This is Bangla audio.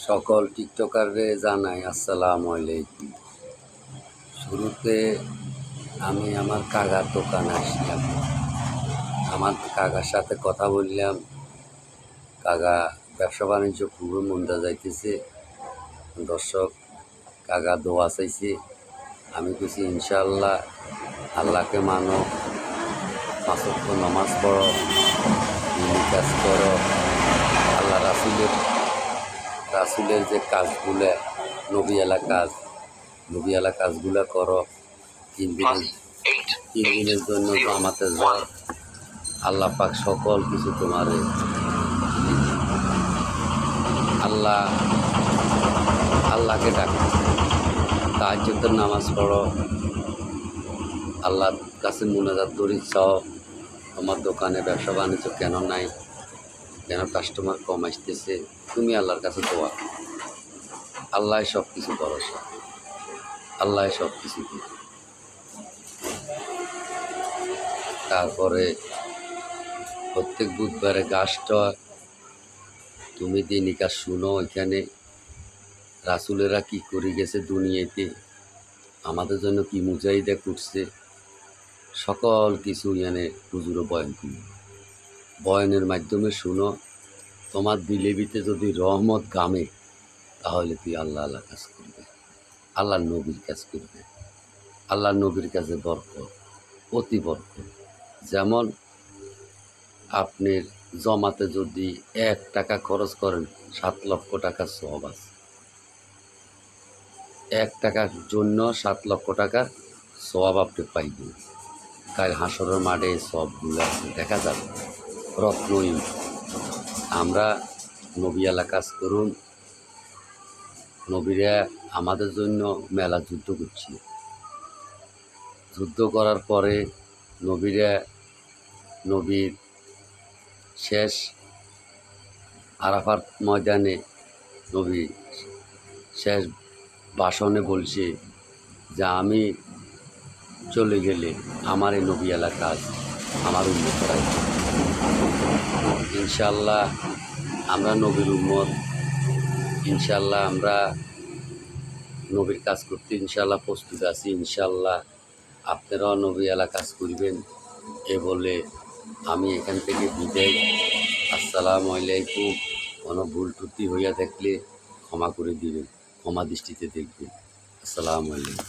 সকল টিকটকাররে জানাই আসসালামু আলাইকুম। শুরুতে আমি আমার কাকার দোকানে আসলাম। আমার কাকার সাথে কথা বললাম। কাকা ব্যবসা বাণিজ্য খুবই মন্দা যাইতেছে। দর্শক কাকা দোয়া চাইছে। আমি কিছু ইনশাআল্লাহ আল্লাহকে মানো, 5 ওয়াক্ত নামাজ পড়ো, দিনী কাজ করো, আল্লাহ রাসূলের যে কাজগুলো নবীওয়ালা কাজগুলো করো। 3 দিনের জন্য জামাতে যাও। আল্লাহ পাক সকল কিছু তোমারে আল্লাহকে ডাকো, তাহাজ্জুদের নামাজ পড়ো, আল্লাহর কাছে মুনাজাত করি, চাও তোমার দোকানে ব্যবসা বাণিজ্য কেন নাই, কেন কাস্টমার কম আসতেছে। তুমি আল্লাহর কাছে দোয়া, আল্লাহ সব কিছু ভরসা, আল্লাহ সব কিছু দিবে। তারপরে প্রত্যেক বুধবারে গাছটা তুমি দিনী কাজ শুনো। এখানে রাসূলেরা কি করে গেছে দুনিয়াতে, আমাদের জন্য কি মুজাহিদা করছে, সকল কিছু এনে হুজুর বয়ানের মাধ্যমে শুনো। তোমার দিলেবিতে যদি রহমত গামে, তাহলে তুই আল্লাহ কাজ করবে, আল্লাহ নবীর কাজ করবে। আল্লাহ নবীর কাছে বরকত, অতি বরকত। যেমন আপনি জমাতে যদি 1 টাকা খরচ করেন, 7 লক্ষ টাকার সওয়াব আছে। 1 টাকার জন্য 7 লক্ষ টাকার সওয়াব আপনি পাইবেন। কাল হাসরের মাঠে সবগুলো দেখা যাবে রত্নহীন। আমরা নবীওয়ালা কাজ করুন। নবীরা আমাদের জন্য মেলা যুদ্ধ করছে। যুদ্ধ করার পরে নবীর শেষ আরাফাত ময়দানে নবী শেষ ভাষণে বলছে যে আমি চলে গেলে আমার এই নবীওয়ালা কাজ আমার উম্মত করাই। ইনশাআল্লাহ আমরা নবীর উম্মত। ইনশাআল্লাহ আমরা নবীর কাজ করতে ইনশাআল্লাহ প্রস্তুত আছি। ইনশাআল্লাহ আপনারাও নবীওয়ালা কাজ করবেন। এ বলে আমি এখান থেকে বিদায়। আসসালামু আলাইকুম। কোনো ভুল ত্রুটি হইয়া থাকলে ক্ষমা করে দিবেন, ক্ষমা দৃষ্টিতে দেখবেন। আসসালামু আলাইকুম।